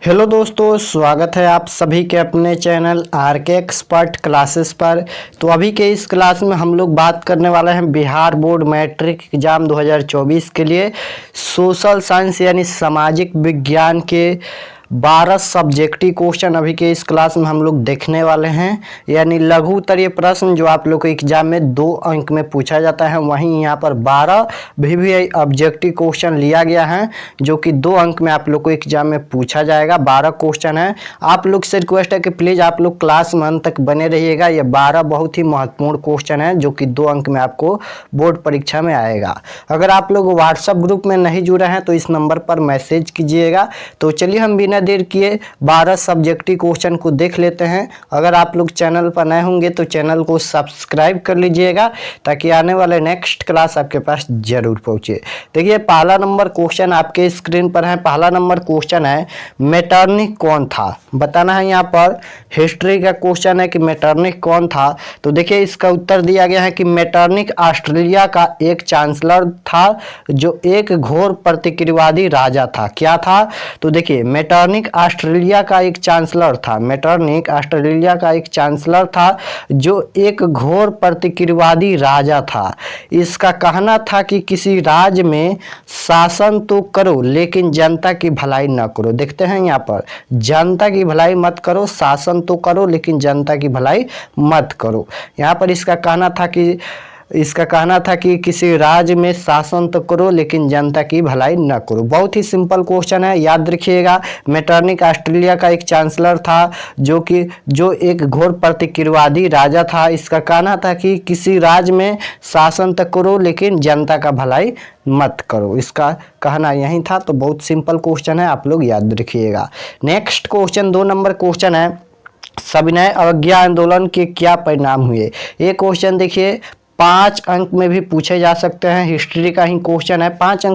Hello दोस्तों, स्वागत है आप सभी के अपने चैनल आर के एक्सपर्ट क्लासेस पर। तो अभी के इस क्लास में हम लोग बात करने वाले हैं बिहार बोर्ड मैट्रिक एग्ज़ाम 2024 के लिए सोशल साइंस यानी सामाजिक विज्ञान के 12 सब्जेक्टिव क्वेश्चन अभी के इस क्लास में हम लोग देखने वाले हैं। यानी लघु उत्तरीय प्रश्न जो आप लोग को एग्जाम में 2 अंक में पूछा जाता है, वहीं यहाँ पर 12 भी ऑब्जेक्टिव क्वेश्चन लिया गया है जो कि 2 अंक में आप लोग को एग्जाम में पूछा जाएगा। 12 क्वेश्चन है। आप लोग से रिक्वेस्ट है कि प्लीज़ आप लोग क्लास में अंत तक बने रहिएगा। ये 12 बहुत ही महत्वपूर्ण क्वेश्चन है जो कि 2 अंक में आपको बोर्ड परीक्षा में आएगा। अगर आप लोग व्हाट्सएप ग्रुप में नहीं जुड़े हैं तो इस नंबर पर मैसेज कीजिएगा। तो चलिए हम बिना देर किए 12 सब्जेक्टिव क्वेश्चन को देख लेते हैं। अगर आप लोग चैनल पर नए होंगे तो चैनल को सब्सक्राइब कर लीजिएगा ताकि आने वाले नेक्स्ट क्लास आपके पास जरूर पहुंचे। देखिए पहला नंबर क्वेश्चन आपके स्क्रीन पर है। पहला नंबर क्वेश्चन है मेटरनिक कौन था, बताना है। यहाँ पर हिस्ट्री का क्वेश्चन है कि मेटरनिक कौन था। तो देखिए इसका उत्तर दिया गया है कि मेटरनिक ऑस्ट्रेलिया का एक चांसलर था जो एक घोर प्रतिक्रियावादी राजा था। क्या था? तो देखिए मेटरनिक ऑस्ट्रेलिया का एक चांसलर था। मेटरनिक ऑस्ट्रेलिया का एक चांसलर था जो एक घोर प्रतिक्रियावादी राजा था। इसका कहना था कि किसी राज्य में शासन तो करो लेकिन जनता की भलाई न करो। देखते हैं यहाँ पर जनता की भलाई मत करो, शासन तो करो लेकिन जनता की भलाई मत करो। यहाँ पर इसका कहना था कि किसी राज्य में शासन तो करो लेकिन जनता की भलाई न करो। बहुत ही सिंपल क्वेश्चन है, याद रखिएगा। मेटरनिक ऑस्ट्रेलिया का एक चांसलर था जो एक घोर प्रतिक्रियावादी राजा था। इसका कहना था कि किसी राज्य में शासन तो करो लेकिन जनता का भलाई मत करो। इसका कहना यही था। तो बहुत सिंपल क्वेश्चन है, आप लोग याद रखिएगा। नेक्स्ट क्वेश्चन 2 नंबर क्वेश्चन है सविनय अवज्ञा आंदोलन के क्या परिणाम हुए। ये क्वेश्चन देखिए 5 अंक में भी पूछे जा सकते हैं। हिस्ट्री का ही क्वेश्चन है। 5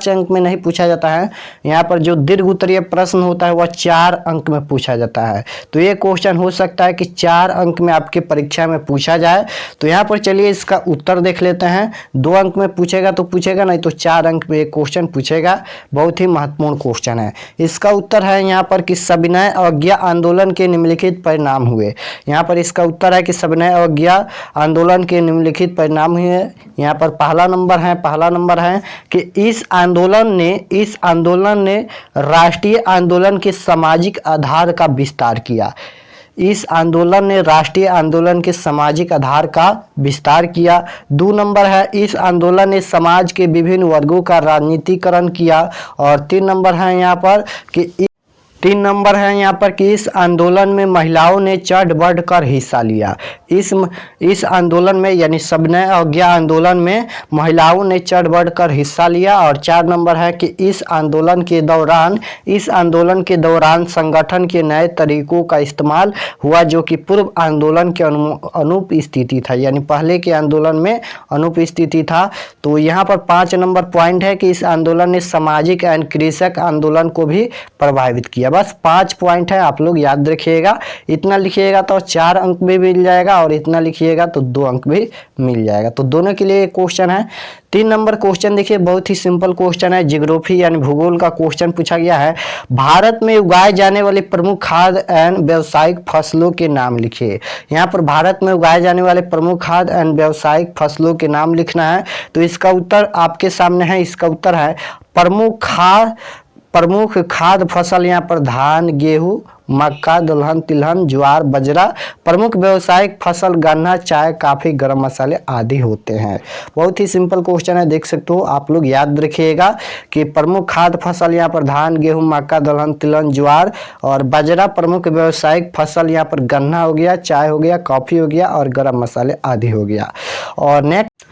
अंक में नहीं पूछा जाता है। यहाँ पर जो दीर्घ उत्तरीय प्रश्न होता है वह 4 अंक में पूछा जाता है। तो ये क्वेश्चन हो सकता है कि 4 अंक में आपके परीक्षा में पूछा जाए। तो यहाँ पर चलिए इसका उत्तर देख लेते हैं। 2 अंक में पूछेगा तो पूछेगा, नहीं तो 4 अंक में एक क्वेश्चन पूछेगा। बहुत ही महत्वपूर्ण क्वेश्चन है। इसका उत्तर है यहाँ पर कि सविनय अवज्ञा आंदोलन के निम्नलिखित परिणाम हुए। यहाँ पर इसका उत्तर है कि सविनय अवज्ञा आंदोलन के निम्नलिखित परिणाम हुए। यहाँ पर पहला नंबर है कि इस आंदोलन ने राष्ट्रीय आंदोलन के सामाजिक आधार का विस्तार किया। इस आंदोलन ने राष्ट्रीय आंदोलन के सामाजिक आधार का विस्तार किया। 2 नंबर है इस आंदोलन ने समाज के विभिन्न वर्गों का राजनीतिकरण किया। और 3 नंबर है यहाँ पर कि इस आंदोलन में महिलाओं ने चढ़ बढ़ कर हिस्सा लिया। इस आंदोलन में यानी सविनय अवज्ञा आंदोलन में महिलाओं ने चढ़ बढ़ कर हिस्सा लिया। और 4 नंबर है कि इस आंदोलन के दौरान संगठन के नए तरीकों का इस्तेमाल हुआ जो कि पूर्व आंदोलन के अनुपस्थिति था, यानी पहले के आंदोलन में अनुपस्थिति था। तो यहाँ पर 5 नंबर पॉइंट है कि इस आंदोलन ने सामाजिक एवं कृषक आंदोलन को भी प्रभावित किया। बस 5 पॉइंट है, आप लोग याद रखिएगा। इतना लिखिएगा तो 4 अंक भी मिल जाएगा और इतना लिखिएगा तो 2 अंक भी मिल जाएगा। तो दोनों के लिए क्वेश्चन है। 3 नंबर क्वेश्चन देखिए बहुत ही सिंपल क्वेश्चन है। जियोग्राफी यानी भूगोल का क्वेश्चन पूछा गया है। भारत में उगाए जाने वाले प्रमुख खाद्य एवं व्यावसायिक फसलों के नाम लिखिए। यहाँ पर भारत में उगाए जाने वाले प्रमुख खाद्य एवं व्यावसायिक फसलों के नाम लिखना है। तो इसका उत्तर आपके सामने है। इसका उत्तर है प्रमुख खाद्य फसल यहाँ पर धान, गेहूं, मक्का, दलहन, तिलहन, ज्वार, बाजरा। प्रमुख व्यावसायिक फसल गन्ना, चाय, कॉफी, गरम मसाले आदि होते हैं। बहुत ही सिंपल क्वेश्चन है, देख सकते हो। आप लोग याद रखिएगा कि प्रमुख खाद्य फसल यहाँ पर धान, गेहूं, मक्का, दलहन, तिलहन, ज्वार और बाजरा। प्रमुख व्यावसायिक फसल यहाँ पर गन्ना हो गया, चाय हो गया, कॉफी हो गया और गरम मसाले आदि हो गया। और नेक्स्ट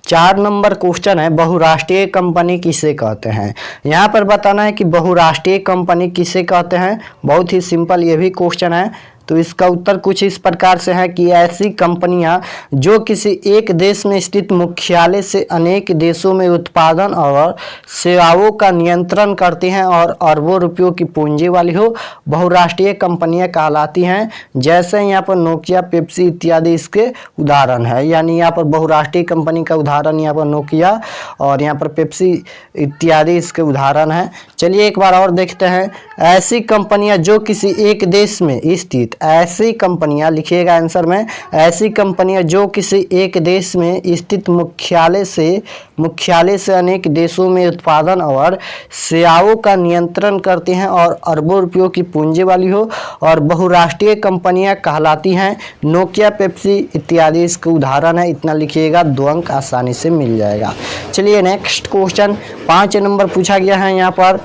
4 नंबर क्वेश्चन है बहुराष्ट्रीय कंपनी किसे कहते हैं। यहाँ पर बताना है कि बहुराष्ट्रीय कंपनी किसे कहते हैं। बहुत ही सिंपल ये भी क्वेश्चन है। तो इसका उत्तर कुछ इस प्रकार से है कि ऐसी कंपनियां जो किसी एक देश में स्थित मुख्यालय से अनेक देशों में उत्पादन और सेवाओं का नियंत्रण करती हैं और अरबों रुपयों की पूंजी वाली हो, बहुराष्ट्रीय कंपनियां कहलाती हैं। जैसे यहाँ पर नोकिया, पेप्सी इत्यादि इसके उदाहरण है। यानी यहाँ पर बहुराष्ट्रीय कंपनी का उदाहरण यहाँ पर नोकिया और यहाँ पर पेप्सी इत्यादि इसके उदाहरण है। चलिए एक बार और देखते हैं। ऐसी कंपनियां जो किसी एक देश में स्थित, ऐसी कंपनियां लिखिएगा आंसर में, ऐसी कंपनियां जो किसी एक देश में स्थित मुख्यालय से अनेक देशों में उत्पादन और सेवाओं का नियंत्रण करती हैं और अरबों रुपयों की पूंजी वाली हो और बहुराष्ट्रीय कंपनियां कहलाती हैं। नोकिया, पेप्सी इत्यादि इसके उदाहरण है। इतना लिखिएगा, 2 अंक आसानी से मिल जाएगा। चलिए नेक्स्ट क्वेश्चन 5 नंबर पूछा गया है। यहाँ पर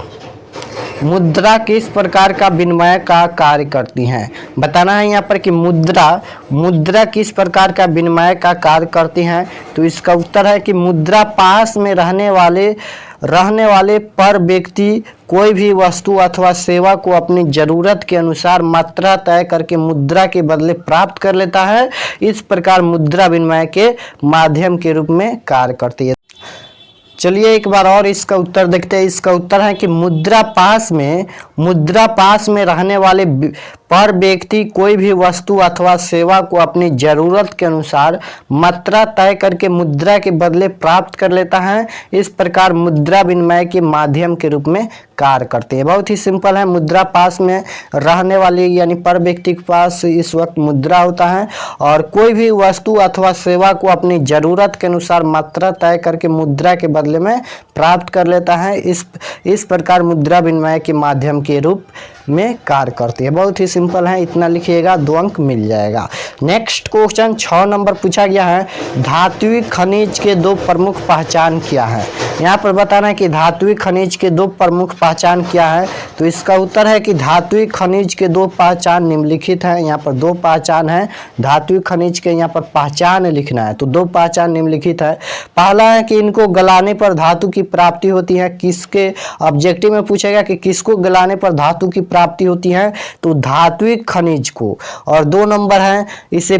मुद्रा किस प्रकार का विनिमय का कार्य करती हैं, बताना है यहाँ पर कि मुद्रा किस प्रकार का विनिमय का कार्य करती हैं। तो इसका उत्तर है कि मुद्रा पास में रहने वाले पर व्यक्ति कोई भी वस्तु अथवा सेवा को अपनी जरूरत के अनुसार मात्रा तय करके मुद्रा के बदले प्राप्त कर लेता है। इस प्रकार मुद्रा विनिमय के माध्यम के रूप में कार्य करती है। चलिए एक बार और इसका उत्तर देखते हैं। इसका उत्तर है कि मुद्रा पास में रहने वाले पर व्यक्ति कोई भी वस्तु अथवा सेवा को अपनी जरूरत के अनुसार मात्रा तय करके मुद्रा के बदले प्राप्त कर लेता है। इस प्रकार मुद्रा विनिमय के माध्यम के रूप में कार्य करती है। बहुत ही सिंपल है। मुद्रा पास में रहने वाली यानी पर व्यक्ति के पास इस वक्त मुद्रा होता है और कोई भी वस्तु अथवा सेवा को अपनी जरूरत के अनुसार मात्रा तय करके मुद्रा के बदले में प्राप्त कर लेता है। इस प्रकार मुद्रा विनिमय के माध्यम के रूप में कार्य करती है। बहुत ही सिंपल है। इतना लिखिएगा, 2 अंक मिल जाएगा। नेक्स्ट क्वेश्चन 6 नंबर पूछा गया है। धात्विक खनिज के 2 प्रमुख पहचान क्या है। यहाँ पर बताना है कि धात्विक खनिज के 2 प्रमुख पहचान क्या है। तो इसका उत्तर है कि धात्विक खनिज के 2 पहचान निम्नलिखित है। यहाँ पर 2 पहचान है। धात्विक खनिज के यहाँ पर पहचान लिखना है तो 2 पहचान निम्नलिखित है। पहला है कि इनको गलाने पर धातु की प्राप्ति होती है। किसके ऑब्जेक्टिव में पूछेगा कि किसको गलाने पर धातु की प्राप्ति होती है, तो धात्विक खनिज को। और 2 नंबर है इसे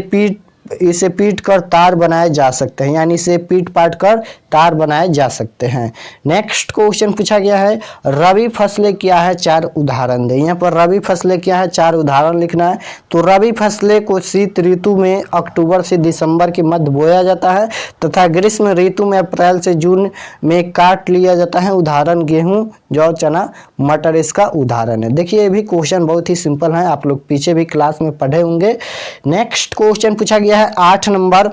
पीट कर तार बनाए जा सकते हैं, यानी इसे पीट पाट कर तार बनाए जा सकते हैं। नेक्स्ट क्वेश्चन पूछा गया है। रबी फसलें क्या है, 4 उदाहरण दें। यहाँ पर रबी फसलें क्या है, 4 उदाहरण लिखना है। तो रबी फसलें को शीत ऋतु में अक्टूबर से दिसंबर के मध्य बोया जाता है तथा ग्रीष्म ऋतु में अप्रैल से जून में काट लिया जाता है। उदाहरण गेहूं, जौ, चना, मटर इसका उदाहरण है। देखिए ये भी क्वेश्चन बहुत ही सिंपल है, आप लोग पीछे भी क्लास में पढ़े होंगे। नेक्स्ट क्वेश्चन पूछा गया है 8 नंबर।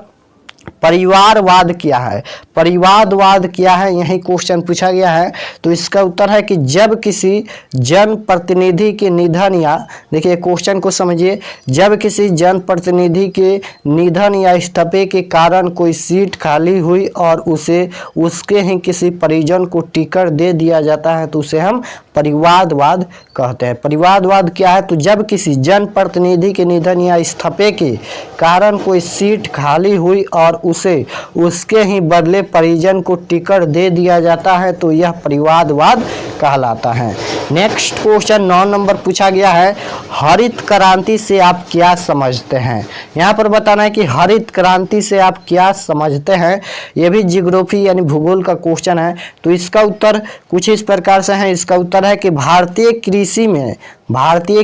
परिवारवाद क्या है, परिवारवाद क्या है, यही क्वेश्चन पूछा गया है। तो इसका उत्तर है कि जब किसी जनप्रतिनिधि के निधन या, देखिए क्वेश्चन को समझिए, जब किसी जनप्रतिनिधि के निधन या इस्तीफे के कारण कोई सीट खाली हुई और उसे उसके ही किसी परिजन को टिकट दे दिया जाता है तो उसे हम परिवारवाद कहते हैं। परिवारवाद क्या है, तो जब किसी जनप्रतिनिधि के निधन या इस्तीफे के कारण कोई सीट खाली हुई और उसे उसके ही बदले परिजन को टिकट दे दिया जाता है तो यह परिवारवाद कहलाता है। नेक्स्ट क्वेश्चन 9 नंबर पूछा गया है। हरित क्रांति से आप क्या समझते हैं। यहाँ पर बताना है कि हरित क्रांति से आप क्या समझते हैं। यह भी जियोग्राफी यानी भूगोल का क्वेश्चन है। तो इसका उत्तर कुछ इस प्रकार से है। इसका उत्तर है कि भारतीय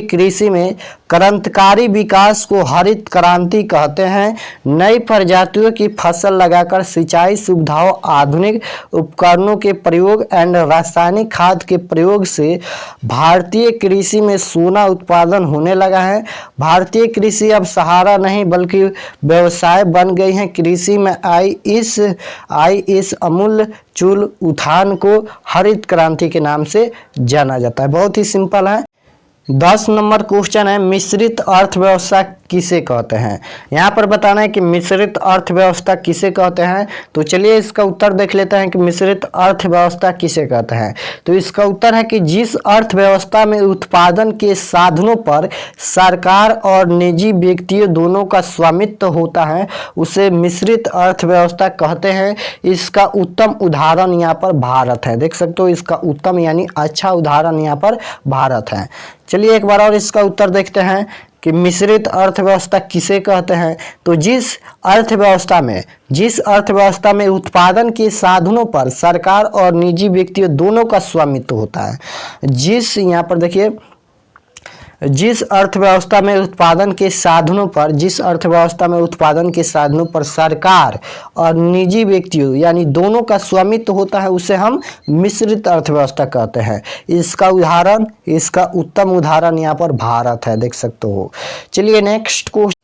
कृषि में क्रांतिकारी विकास को हरित क्रांति कहते हैं। नई प्रजातियों की फसल लगाकर सिंचाई सुविधाओं, आधुनिक उपकरणों के प्रयोग एवं रासायनिक खाद के प्रयोग से भारतीय कृषि में सोना उत्पादन होने लगा है। भारतीय कृषि अब सहारा नहीं बल्कि व्यवसाय बन गई है। कृषि में आई इस अमूल चूल उत्थान को हरित क्रांति के नाम से जाना जाता है। बहुत ही सिंपल है। 10 नंबर क्वेश्चन है। मिश्रित अर्थव्यवस्था किसे कहते हैं। यहाँ पर बताना है कि मिश्रित अर्थव्यवस्था किसे कहते हैं। तो चलिए इसका उत्तर देख लेते हैं कि मिश्रित अर्थव्यवस्था किसे कहते हैं। तो इसका उत्तर है कि जिस अर्थव्यवस्था में उत्पादन के साधनों पर सरकार और निजी व्यक्तियों दोनों का स्वामित्व होता है उसे मिश्रित अर्थव्यवस्था कहते हैं। इसका उत्तम उदाहरण यहाँ पर भारत है। देख सकते हो, इसका उत्तम यानी अच्छा उदाहरण यहाँ पर भारत है। चलिए एक बार और इसका उत्तर देखते हैं कि मिश्रित अर्थव्यवस्था किसे कहते हैं। तो जिस अर्थव्यवस्था में उत्पादन के साधनों पर सरकार और निजी व्यक्तियों दोनों का स्वामित्व होता है। जिस यहाँ पर देखिए जिस अर्थव्यवस्था में उत्पादन के साधनों पर सरकार और निजी व्यक्तियों यानी दोनों का स्वामित्व होता है उसे हम मिश्रित अर्थव्यवस्था कहते हैं। इसका उत्तम उदाहरण यहाँ पर भारत है, देख सकते हो। चलिए नेक्स्ट क्वेश्चन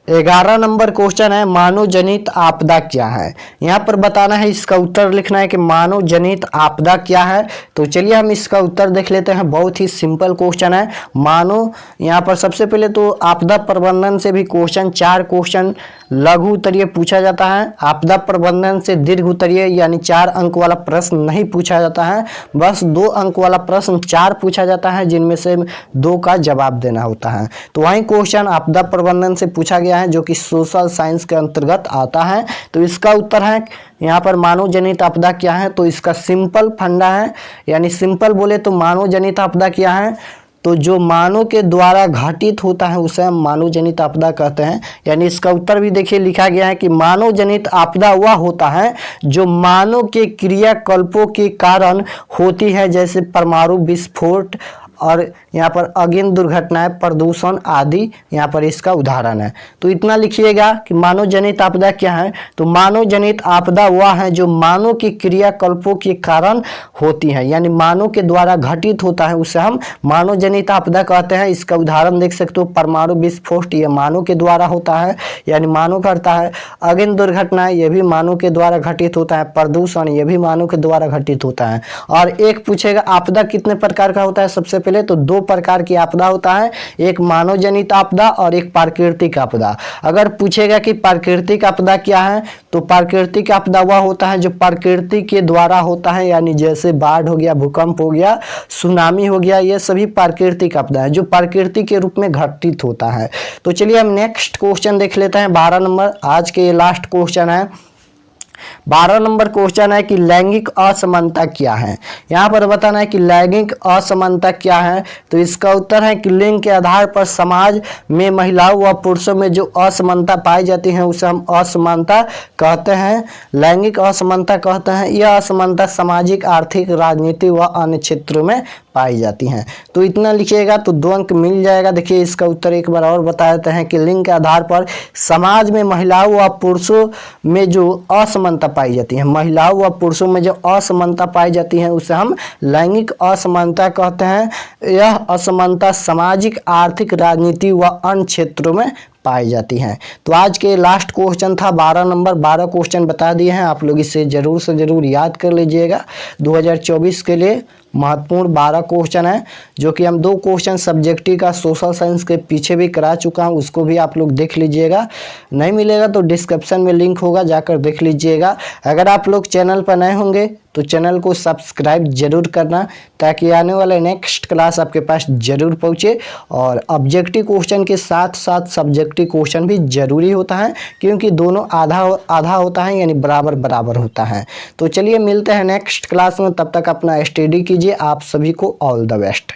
11 नंबर क्वेश्चन है, मानव जनित आपदा क्या है। यहाँ पर बताना है, इसका उत्तर लिखना है कि मानव जनित आपदा क्या है। तो चलिए हम इसका उत्तर देख लेते हैं। बहुत ही सिंपल क्वेश्चन है। मानव यहाँ पर सबसे पहले तो आपदा प्रबंधन से भी क्वेश्चन 4 क्वेश्चन लघु उत्तरीय पूछा जाता है। आपदा प्रबंधन से दीर्घ उत्तरीय यानी 4 अंक वाला प्रश्न नहीं पूछा जाता है, बस 2 अंक वाला प्रश्न 4 पूछा जाता है, जिनमें से 2 का जवाब देना होता है। तो वही क्वेश्चन आपदा प्रबंधन से पूछा गया है, जो कि सोशल साइंस के अंतर्गत आता है। तो इसका उत्तर है यहाँ पर मानव जनित आपदा क्या है। तो इसका सिंपल फंडा है, यानी सिंपल बोले तो मानव जनित आपदा क्या है, तो जो मानव के द्वारा घटित होता है उसे हम मानव जनित आपदा कहते हैं। यानी इसका उत्तर भी देखिए लिखा गया है कि मानव जनित आपदा वह होता है जो मानव के क्रियाकल्पों के कारण होती है, जैसे परमाणु विस्फोट और यहाँ पर अग्नि दुर्घटनाएं, प्रदूषण आदि यहाँ पर इसका उदाहरण है। तो इतना लिखिएगा कि मानव जनित आपदा क्या है। तो मानव जनित आपदा वह है जो मानव की क्रियाकल्पों के कारण होती है, यानी मानव के द्वारा घटित होता है उसे हम मानव जनित आपदा कहते हैं। इसका उदाहरण देख सकते हो, परमाणु विस्फोट ये मानव के द्वारा होता है, यानी मानव करता है। अग्नि दुर्घटनाएं ये भी मानव के द्वारा घटित होता है। प्रदूषण ये भी मानव के द्वारा घटित होता है। और एक पूछेगा आपदा कितने प्रकार का होता है। सबसे पहले तो 2 प्रकार की आपदा होता है, एक मानव जनित आपदा और एक प्राकृतिक आपदा। अगर पूछेगा कि प्राकृतिक आपदा क्या है, तो प्राकृतिक आपदा वह होता है जो प्रकृति के द्वारा होता है, यानी जैसे बाढ़ हो गया, भूकंप हो गया, सुनामी हो गया, ये सभी प्राकृतिक आपदा है जो प्रकृति के रूप में घटित होता है। तो चलिए हम नेक्स्ट क्वेश्चन देख लेते हैं। 12 नंबर आज के लास्ट क्वेश्चन है। 12 नंबर क्वेश्चन है कि लैंगिक असमानता क्या है। यहाँ पर बताना है कि लैंगिक असमानता क्या है। तो इसका उत्तर है कि लिंग के आधार पर समाज में महिलाओं व पुरुषों में जो असमानता पाई जाती है उसे हम असमानता कहते हैं, लैंगिक असमानता कहते हैं। यह असमानता सामाजिक, आर्थिक, राजनीतिक व अन्य क्षेत्रों में पाई जाती हैं। तो इतना लिखिएगा तो 2 अंक मिल जाएगा। देखिए इसका उत्तर एक बार और बता देते हैं कि लिंग के आधार पर समाज में महिलाओं व पुरुषों में जो असमानता पाई जाती है, महिलाओं व पुरुषों में जो असमानता पाई जाती है उसे हम लैंगिक असमानता कहते हैं। यह असमानता सामाजिक, आर्थिक, राजनीतिक व अन्य क्षेत्रों में पाई जाती हैं। तो आज के लास्ट क्वेश्चन था 12 नंबर। 12 क्वेश्चन बता दिए हैं, आप लोग इसे जरूर से जरूर याद कर लीजिएगा। 2024 के लिए महत्वपूर्ण 12 क्वेश्चन है, जो कि हम 2 क्वेश्चन सब्जेक्टिव का सोशल साइंस के पीछे भी करा चुका हूं, उसको भी आप लोग देख लीजिएगा। नहीं मिलेगा तो डिस्क्रिप्शन में लिंक होगा, जाकर देख लीजिएगा। अगर आप लोग चैनल पर नए होंगे तो चैनल को सब्सक्राइब जरूर करना, ताकि आने वाले नेक्स्ट क्लास आपके पास जरूर पहुंचे। और ऑब्जेक्टिव क्वेश्चन के साथ साथ सब्जेक्टिव क्वेश्चन भी जरूरी होता है, क्योंकि दोनों आधा आधा होता है, यानी बराबर बराबर होता है। तो चलिए मिलते हैं नेक्स्ट क्लास में, तब तक अपना स्टडी कीजिए। आप सभी को ऑल द बेस्ट।